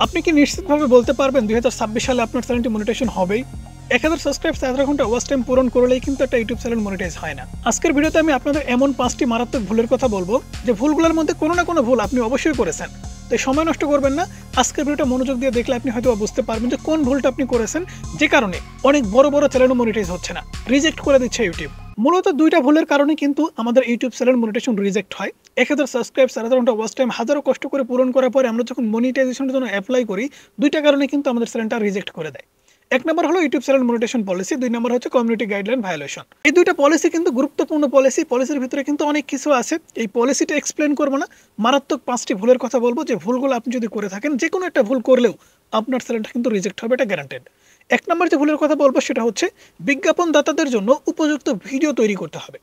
আপনি কি নিশ্চিতভাবে বলতে পারবেন 2026 সালে আপনার চ্যানেলটি মনিটাইজেশন হবেই? 1000 সাবস্ক্রাইব 17 ঘন্টা ওয়াচ টাইম পূরণ করলেই কিন্তু একটা ইউটিউব চ্যানেল মনিটাইজ হয় না। আজকের ভিডিওতে আমি আপনাদের এমন 5টি মারাত্মক ভুলের কথা বলবো যে ভুলগুলোর মধ্যে কোনো না কোনো ভুল আপনি অবশ্যই করেছেন। তাই সময় নষ্ট করবেন না, আজকের ভিডিওটা মনোযোগ দিয়ে দেখলে আপনি হয়তো বুঝতে পারবেন যে কোন ভুলটা আপনি করেছেন যে কারণে অনেক বড় বড় চ্যানেল মনিটাইজ হচ্ছে না, রিজেক্ট করে দিচ্ছে ইউটিউব। মূলত দুইটা ভুলের কারণে কিন্তু আমাদের ইউটিউব চ্যানেল মনিটাইজেশন রিজেক্ট হয়। 1000 সাবস্ক্রাইব 17 ঘন্টা ওয়াচ টাইম হাজারো কষ্ট করে পূরণ করার পরে আমরা যখন মনিটাইজেশনের জন্য অ্যাপ্লাই করি, দুইটা কারণে কিন্তু আমাদের চ্যানেলটা রিজেক্ট করে দেয়। এক নম্বর হলো ইউটিউব চ্যানেল মনিটাইজেশন পলিসি, দুই নম্বর হচ্ছে কমিউনিটি গাইডলাইন ভায়োলেশন। এই দুইটা পলিসি কিন্তু গুরুত্বপূর্ণ পলিসি। পলিসির ভিতরে কিন্তু অনেক কিছু আছে। এই পলিসিটা এক্সপ্লেন করবো না, মারাত্মক 5টি ভুলের কথা বলবো যে ভুলগুলো আপনি যদি করে থাকেন, যে কোনো একটা ভুল করলেও আপনার চ্যানেলটা কিন্তু রিজেক্ট হবে, এটা গ্যারান্টেড। এক নম্বর যে ভুলের কথা বলবো সেটা হচ্ছে বিজ্ঞাপন দাতাদের জন্য উপযুক্ত ভিডিও তৈরি করতে হবে।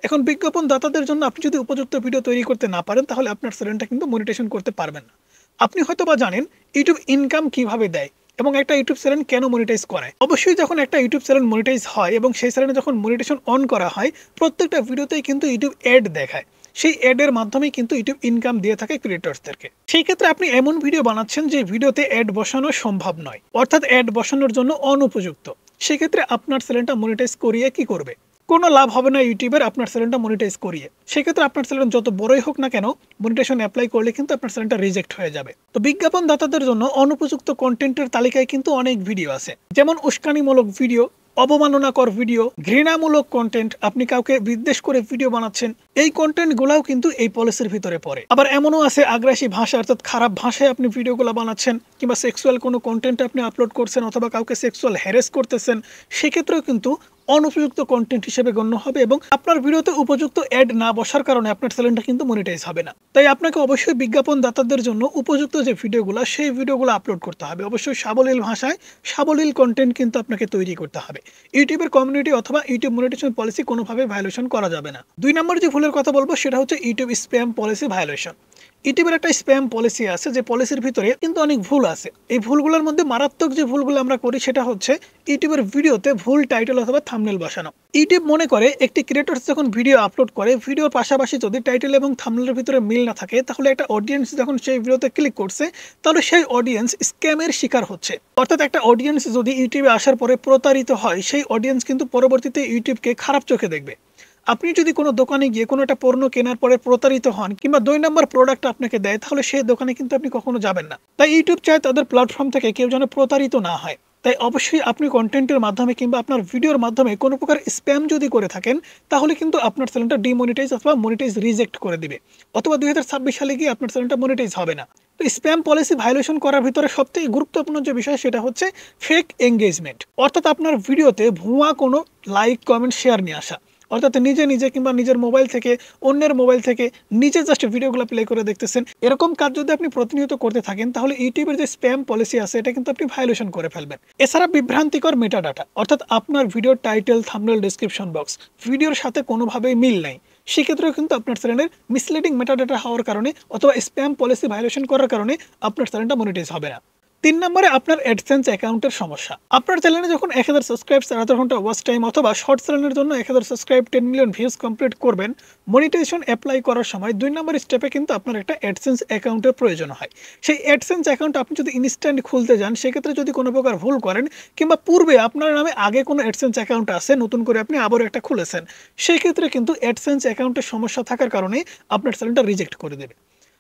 এখন বিজ্ঞাপন দাতাদের জন্য আপনি যদি উপযুক্ত ভিডিও তৈরি করতে না পারেন, তাহলে আপনার চ্যানেলটা কিন্তু মনিটাইজেশন করতে পারবেন না। আপনি হয়তো বা জানেন ইউটিউব ইনকাম কিভাবে দেয় এবং একটা ইউটিউব চ্যানেল কেন মনিটাইজ করায়। অবশ্যই যখন একটা ইউটিউব চ্যানেল মনিটাইজ হয় এবং সেই চ্যানেলে যখন মনিটাইজেশন অন করা হয়, প্রত্যেকটা ভিডিওতেই কিন্তু ইউটিউব অ্যাড দেখায়। সেই অ্যাডের মাধ্যমেই কিন্তু ইউটিউব ইনকাম দিয়ে থাকে ক্রিয়েটরসদেরকে। সেই ক্ষেত্রে আপনি এমন ভিডিও বানাচ্ছেন যে ভিডিওতে অ্যাড বসানো সম্ভব নয়, অর্থাৎ অ্যাড বসানোর জন্য অনুপযুক্ত। সেক্ষেত্রে আপনার চ্যানেলটা মনিটাইজ করিয়ে কি করবে? কোনো লাভ হবে না ইউটিউবের আপনার চ্যানেলটা মনিটাইজ করিয়ে। সেক্ষেত্রে আপনার চ্যানেল যত বড়ই হোক না কেন, মনিটাইজেশন অ্যাপ্লাই করলে কিন্তু আপনার চ্যানেলটা রিজেক্ট হয়ে যাবে। তো বিজ্ঞাপন দাতাদের জন্য অনুপযুক্ত কন্টেন্টের তালিকায় কিন্তু অনেক ভিডিও আছে, যেমন উস্কানিমূলক ভিডিও, অবমাননাকর ভিডিও, ঘৃণামূলক কন্টেন্ট, আপনি কাউকে বিদ্বেষ করে ভিডিও বানাচ্ছেন, এই কন্টেন্ট গুলাও কিন্তু এই পলিসির ভিতরে পড়ে। আবার এমনও আছে আগ্রাসী ভাষা, অর্থাৎ খারাপ ভাষায় আপনি ভিডিওগুলো বানাচ্ছেন, কিংবা সেক্সুয়াল কোনো কন্টেন্ট আপনি আপলোড করছেন অথবা কাউকে সেক্সুয়াল হ্যারেস করতেছেন, সেক্ষেত্রেও কিন্তু অনুপযুক্ত কন্টেন্ট হিসেবে গণ্য হবে এবং আপনার ভিডিওতে উপযুক্ত অ্যাড না বসার কারণে আপনার চ্যানেলটা কিন্তু মনিটাইজ হবে না। তাই আপনাকে অবশ্যই বিজ্ঞাপন দাতাদের জন্য উপযুক্ত যে ভিডিওগুলো, সেই ভিডিওগুলো আপলোড করতে হবে। অবশ্যই সাবলীল ভাষায় সাবলীল কন্টেন্ট কিন্তু আপনাকে তৈরি করতে হবে। ইউটিউবের কমিউনিটি অথবা ইউটিউব মনিটাইজেশন পলিসি কোনোভাবে ভায়োলেশন করা যাবে না। দুই নম্বর যে ভুলের কথা বলবো সেটা হচ্ছে ইউটিউব স্প্যাম পলিসি ভায়োলেশন। ইউটিউবের একটা স্প্যাম পলিসি আছে, যে পলিসির ভিতরে কিন্তু অনেক ভুল আছে। এই ভুলগুলোর মধ্যে মারাত্মক যে ভুলগুলো আমরা করি সেটা হচ্ছে ইউটিউবের ভিডিওতে ভুল টাইটেল অথবা থাম্বনেল বসানো। ইউটিউব মনে করে একটি ক্রিয়েটর যখন ভিডিও আপলোড করে, ভিডিওর পাশাপাশি যদি টাইটেল এবং থাম্বনেলের ভিতরে মিল না থাকে, তাহলে একটা অডিয়েন্স যখন সেই ভিডিওতে ক্লিক করছে, তাহলে সেই অডিয়েন্স স্ক্যামের শিকার হচ্ছে। অর্থাৎ একটা অডিয়েন্স যদি ইউটিউবে আসার পরে প্রতারিত হয়, সেই অডিয়েন্স কিন্তু পরবর্তীতে ইউটিউবকে খারাপ চোখে দেখবে। আপনি যদি কোনো দোকানে গিয়ে কোনো একটা পণ্য কেনার পরে প্রতারিত হন কিংবা 2 নম্বর প্রোডাক্ট আপনাকে দেয়, তাহলে সেই দোকানে কিন্তু আপনি কখনো যাবেন না। তাই ইউটিউব চায় তাদের প্ল্যাটফর্ম থেকে কেউ যেন প্রতারিত না হয়। তাই অবশ্যই আপনি কন্টেন্টের মাধ্যমে কিংবা আপনার ভিডিওর মাধ্যমে কোনো প্রকার স্প্যাম যদি করে থাকেন, তাহলে কিন্তু আপনার চ্যানেলটা ডিমনিটাইজ অথবা মনিটাইজ রিজেক্ট করে দিবে, অথবা 2026 সালে গিয়ে আপনার চ্যানেলটা মনিটাইজ হবে না। তো স্প্যাম পলিসি ভায়োলেশন করার ভিতরে সবথেকে গুরুত্বপূর্ণ যে বিষয় সেটা হচ্ছে ফেক এঙ্গেজমেন্ট, অর্থাৎ আপনার ভিডিওতে ভুয়া কোনো লাইক কমেন্ট শেয়ার নিয়ে আসা। অর্থাৎ নিজে নিজে কিংবা নিজের মোবাইল থেকে অন্যের মোবাইল থেকে নিজে জাস্ট ভিডিওগুলো প্লে করে দেখতেছেন, এরকম কাজ যদি আপনি প্রতিনিয়ত করতে থাকেন, তাহলে ইউটিউবের যে স্প্যাম পলিসি আছে এটা কিন্তু আপনি ভায়োলেশন করে ফেলবেন। এছাড়া বিভ্রান্তিকর মেটাডাটা, অর্থাৎ আপনার ভিডিওর টাইটেল, থাম্বনেল, ডেসক্রিপশন বক্স ভিডিওর সাথে কোনোভাবেই মিল নাই, সেক্ষেত্রেও কিন্তু আপনার চ্যানেলের মিসলিডিং মেটাডাটা হওয়ার কারণে অথবা স্প্যাম পলিসি ভায়োলেশন করার কারণে আপনার চ্যানেলটা মনিটাইজ হবে না। 3 নম্বরে আপনার অ্যাডসেন্স অ্যাকাউন্টের সমস্যা। আপনার চ্যানেলে যখন 1000 সাবস্ক্রাইব 17 ঘন্টা ওয়াচ টাইম অথবা শর্ট চ্যানেলের জন্য 1000 সাবস্ক্রাইব 10 মিলিয়ন ভিউজ কমপ্লিট করবেন, মনিটাইজেশন অ্যাপ্লাই করার সময় 2 নম্বর স্টেপে কিন্তু আপনার একটা অ্যাডসেন্স অ্যাকাউন্টের প্রয়োজন হয়। সেই অ্যাডসেন্স অ্যাকাউন্ট আপনি যদি ইনস্ট্যান্ট খুলতে যান, সেক্ষেত্রে যদি কোনো প্রকার ভুল করেন কিংবা পূর্বে আপনার নামে আগে কোনো অ্যাডসেন্স অ্যাকাউন্ট আছে, নতুন করে আপনি আবারও একটা খুলেছেন, সেই ক্ষেত্রে কিন্তু অ্যাডসেন্স অ্যাকাউন্টের সমস্যা থাকার কারণে আপনার চ্যানেলটা রিজেক্ট করে দেবে।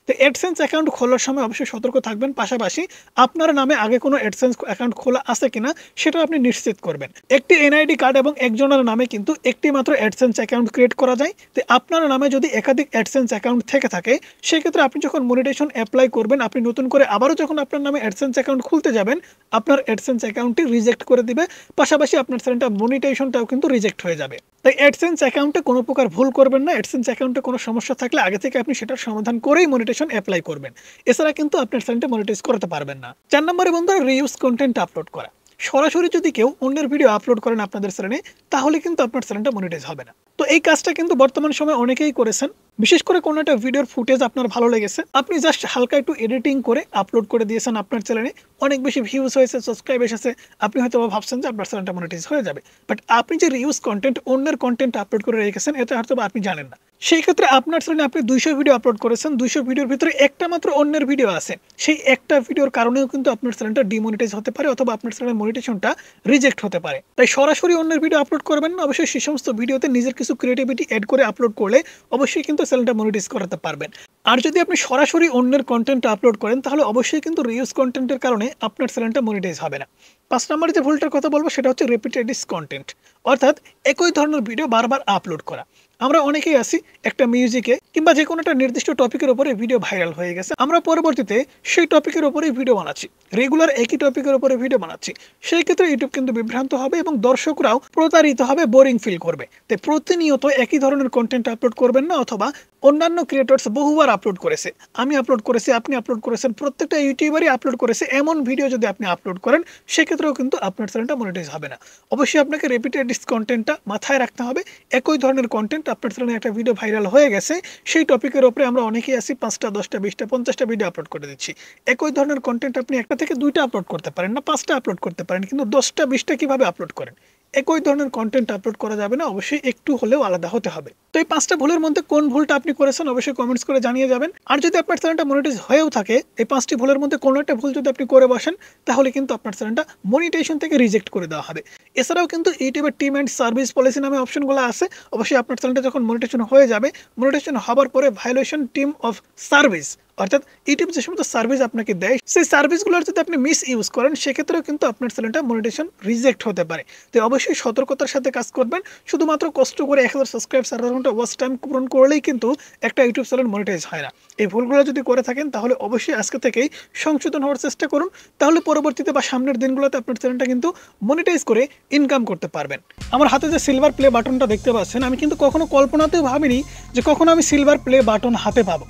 তো অ্যাডসেন্স অ্যাকাউন্ট খোলার সময় অবশ্যই সতর্ক থাকবেন, পাশাপাশি আপনার নামে আগে কোনো অ্যাডসেন্স অ্যাকাউন্ট খোলা আছে কিনা সেটা আপনি নিশ্চিত করবেন। একটি এনআইডি কার্ড এবং একজনের নামে কিন্তু একটি মাত্র অ্যাডসেন্স অ্যাকাউন্ট ক্রিয়েট করা যায়। তো আপনার নামে যদি একাধিক অ্যাডসেন্স অ্যাকাউন্ট থেকে থাকে, সেক্ষেত্রে আপনি যখন মনিটাইজেশন অ্যাপ্লাই করবেন, আপনি নতুন করে আবারও যখন আপনার নামে অ্যাডসেন্স অ্যাকাউন্ট খুলতে যাবেন, আপনার অ্যাডসেন্স অ্যাকাউন্টটি রিজেক্ট করে দিবে, পাশাপাশি আপনার চ্যানেলটা মনিটাইজেশনটাও কিন্তু রিজেক্ট হয়ে যাবে। তাই অ্যাডসেন্স অ্যাকাউন্টে কোনো প্রকার ভুল করবেন না। অ্যাডসেন্স অ্যাকাউন্টে কোনো সমস্যা থাকলে আগে থেকে আপনি সেটার সমাধান করেই মনিটাইজেশন অ্যাপ্লাই করবেন, এছাড়া কিন্তু আপনার চ্যানেলটা মনিটাইজ করতে পারবেন না। 4 নম্বরে বন্ধুরা, রিইউজ কন্টেন্ট আপলোড করা। সরাসরি যদি কেউ অন্যের ভিডিও আপলোড করেন আপনাদের চ্যানেলে, তাহলে কিন্তু আপনার চ্যানেলটা মনিটাইজ হবে না। তো এই কাজটা কিন্তু বর্তমান সময়ে অনেকেই করেছেন। বিশেষ করে কোনো একটা ভিডিওর ফুটেজ আপনার ভালো লেগেছে, আপনি জাস্ট হালকা একটু এডিটিং করে আপলোড করে দিয়েছেন আপনার চ্যানেলে, অনেক বেশি ভিউজ হয়েছে, সাবস্ক্রাইব এসেছে, আপনি হয়তো ভাবছেন যে আপনার চ্যানেলটা মনিটাইজ হয়ে যাবে। বাট আপনি যে রিউজ কন্টেন্ট, অন্যের কন্টেন্ট আপলোড করে রেখেছেন, এটা হয়তো আপনি জানেন না। সেই ক্ষেত্রে আপনার চ্যানেলে আপনি 200 ভিডিও আপলোড করেছেন, 200 ভিডিওর ভিতরে একটা মাত্র অন্যের ভিডিও আছে, সেই একটা ভিডিওর কারণেও কিন্তু আপনার চ্যানেলটা ডিমনিটাইজ হতে পারে, অথবা আপনার চ্যানেলের মনিটাইজেশনটা রিজেক্ট হতে পারে। তাই সরাসরি অন্যের ভিডিও আপলোড করবেন না, অবশ্যই সেই সমস্ত ভিডিওতে নিজের কিছু ক্রিয়েটিভিটি অ্যাড করে আপলোড করলে অবশ্যই কিন্তু চ্যানেলটা মনিটাইজ করাতে পারবেন। আর যদি আপনি সরাসরি অন্যের কন্টেন্ট আপলোড করেন, তাহলে অবশ্যই কিন্তু রিউজ কন্টেন্টের কারণে আপনার চ্যানেলটা মনিটাইজ হবে না। 5 নম্বরে যে ভুলটার কথা বলবো সেটা হচ্ছে রিপিটেডিভ কন্টেন্ট, অর্থাৎ একই ধরনের ভিডিও বারবার আপলোড করা। আমরা অনেকেই আছি একটা মিউজিকে কিংবা যে কোনো একটা নির্দিষ্ট টপিকের উপরে ভিডিও ভাইরাল হয়ে গেছে, আমরা পরবর্তীতে সেই টপিকের উপরেই ভিডিও বানাচ্ছি, রেগুলার একই টপিকের উপরে ভিডিও বানাচ্ছি। সেই ক্ষেত্রে ইউটিউব কিন্তু বিভ্রান্ত হবে এবং দর্শকরাও প্রতারিত হবে, বোরিং ফিল করবে। তাই প্রতিনিয়ত একই ধরনের কন্টেন্ট আপলোড করবেন না, অথবা অন্যান্য ক্রিয়েটরস বহুবার আপলোড করেছে, আমি আপলোড করেছি, আপনি আপলোড করেছেন, প্রত্যেকটা ইউটিউবারই আপলোড করেছে, এমন ভিডিও যদি আপনি আপলোড করেন, সেক্ষেত্রেও কিন্তু আপনার চ্যানেলটা মনিটাইজ হবে না। অবশ্যই আপনাকে রিপিটেডিভ কন্টেন্টটা মাথায় রাখতে হবে। একই ধরনের কন্টেন্ট, আপনার চ্যানেলে একটা ভিডিও ভাইরাল হয়ে গেছে, সেই টপিকের উপরে আমরা অনেকেই আছি 5টা 10টা 20টা 50টা ভিডিও আপলোড করে দিচ্ছি। একই ধরনের কন্টেন্ট আপনি একটা থেকে 2টা আপলোড করতে পারেন না, 5টা আপলোড করতে পারেন, কিন্তু 10টা 20টা কিভাবে আপলোড করেন? একই ধরনের কন্টেন্ট আপলোড করা যাবে না, অবশ্যই একটু হলেও আলাদা হতে হবে। তো এই 5টা ভুলের মধ্যে কোন ভুলটা আপনি করেছেন অবশ্যই কমেন্টস করে জানিয়ে যাবেন। আর যদি আপনার চ্যানেলটা মনিটাইজ হয়েও থাকে, এই 5টি ভুলের মধ্যে কোনো একটা ভুল যদি আপনি করে বসেন, তাহলে কিন্তু আপনার চ্যানেলটা মনিটাইজেশন থেকে রিজেক্ট করে দেওয়া হবে। এছাড়াও কিন্তু ইউটিউবের টিম অ্যান্ড সার্ভিস পলিসি নামে অপশনগুলো আছে। অবশ্যই আপনার চ্যানেলটা যখন মনিটাইজেশন হয়ে যাবে, মনিটাইজেশন হওয়ার পরে ভায়োলেশন টিম অফ সার্ভিস, অর্থাৎ ইউটিউব যে সমস্ত সার্ভিস আপনাকে দেয়, সেই সার্ভিসগুলোর যদি আপনি মিস ইউজ করেন, সেক্ষেত্রেও কিন্তু আপনার চ্যানেলটা মনিটাইজেশন রিজেক্ট হতে পারে। তো অবশ্যই সতর্কতার সাথে কাজ করবেন। শুধুমাত্র কষ্ট করে 1000 সাবস্ক্রাইব 7000 ঘন্টা ওয়াচ টাইম পূরণ করলেই কিন্তু একটা ইউটিউব চ্যানেল মনিটাইজ হয় না। এই ভুলগুলো যদি করে থাকেন, তাহলে অবশ্যই আজকে থেকেই সংশোধন হওয়ার চেষ্টা করুন। তাহলে পরবর্তীতে বা সামনের দিনগুলোতে আপনার চ্যানেলটা কিন্তু মনিটাইজ করে ইনকাম করতে পারবেন। আমার হাতে যে সিলভার প্লে বাটনটা দেখতে পাচ্ছেন, আমি কিন্তু কখনো কল্পনাতেও ভাবিনি যে কখনো আমি সিলভার প্লে বাটন হাতে পাবো।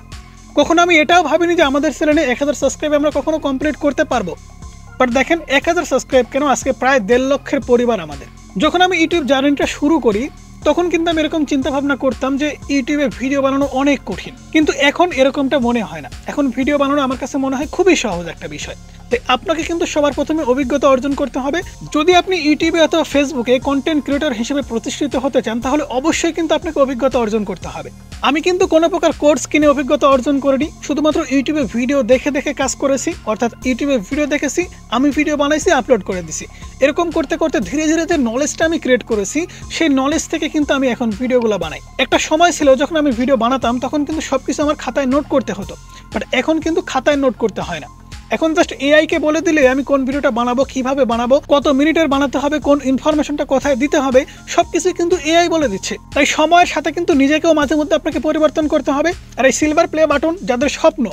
কখনো আমি এটাও ভাবিনি যে আমাদের চ্যানেলে 1000 সাবস্ক্রাইব আমরা কখনো কমপ্লিট করতে পারবো। বাট দেখেন, 1000 সাবস্ক্রাইব কেন, আজকে প্রায় 1.5 লক্ষের পরিবার আমাদের। যখন আমি ইউটিউব জার্নিটা শুরু করি, তখন কিন্তু আমি এরকম চিন্তা ভাবনা করতাম যে ইউটিউবে ভিডিও বানানো অনেক কঠিন, কিন্তু এখন এরকমটা মনে হয় না। এখন ভিডিও বানানো আমার কাছে মনে হয় খুবই সহজ একটা বিষয়। তাই আপনাকে কিন্তু সবার প্রথমে অভিজ্ঞতা অর্জন করতে হবে। যদি আপনি ইউটিউবে অথবা ফেসবুকে কন্টেন্ট ক্রিয়েটর হিসেবে প্রতিষ্ঠিত হতে চান, তাহলে অবশ্যই কিন্তু আপনাকে অভিজ্ঞতা অর্জন করতে হবে। আমি কিন্তু কোনো প্রকার কোর্স কিনে অভিজ্ঞতা অর্জন করিনি, শুধুমাত্র ইউটিউবে ভিডিও দেখে দেখে কাজ করেছি। অর্থাৎ ইউটিউবে ভিডিও দেখেছি, আমি ভিডিও বানাইছি, আপলোড করে দিছি। এরকম করতে করতে ধীরে ধীরে যে নলেজটা আমি ক্রিয়েট করেছি, সেই নলেজ থেকে কিন্তু আমি এখন ভিডিওগুলো বানাই। একটা সময় ছিল যখন আমি ভিডিও বানাতাম, তখন কিন্তু সবকিছু আমার খাতায় নোট করতে হতো, বাট এখন কিন্তু খাতায় নোট করতে হয় না। এখন জাস্ট এআই কে বলে দিলে আমি কোন ভিডিওটা বানাবো, কিভাবে বানাবো, কত মিনিটের বানাতে হবে, কোন ইনফরমেশনটা কোথায় দিতে হবে, সবকিছু কিন্তু এআই বলে দিচ্ছে। তাই সময়ের সাথে কিন্তু নিজেকেও মাঝে মধ্যে আপনাকে পরিবর্তন করতে হবে। আর এই সিলভার প্লে বাটন যাদের স্বপ্ন,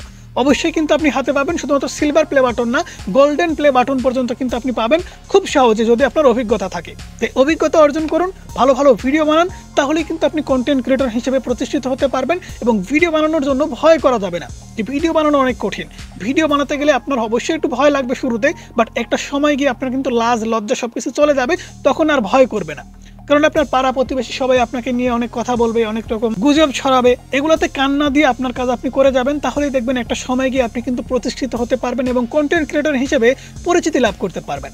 অবশ্যই কিন্তু আপনি হাতে পাবেন। শুধুমাত্র সিলভার প্লে বাটন না, গোল্ডেন প্লে বাটন পর্যন্ত কিন্তু আপনি পাবেন খুব সহজে, যদি আপনার অভিজ্ঞতা থাকে। তাই অভিজ্ঞতা অর্জন করুন, ভালো ভালো ভিডিও বানান, তাহলেই কিন্তু আপনি কন্টেন্ট ক্রিয়েটর হিসেবে প্রতিষ্ঠিত হতে পারবেন। এবং ভিডিও বানানোর জন্য ভয় করা যাবে না, যে ভিডিও বানানো অনেক কঠিন। ভিডিও বানাতে গেলে আপনার অবশ্যই একটু ভয় লাগবে শুরুতে, বাট একটা সময় গিয়ে আপনার কিন্তু লাজ লজ্জা সবকিছু চলে যাবে, তখন আর ভয় করবে না। কারণ আপনার পাড়া প্রতিবেশী সবাই আপনাকে নিয়ে অনেক কথা বলবে, অনেক রকম গুজব ছড়াবে, এগুলোতে কান না দিয়ে আপনার কাজ আপনি করে যাবেন। তাহলেই দেখবেন একটা সময় গিয়ে আপনি কিন্তু প্রতিষ্ঠিত হতে পারবেন এবং কন্টেন্ট ক্রিয়েটর হিসেবে পরিচিতি লাভ করতে পারবেন।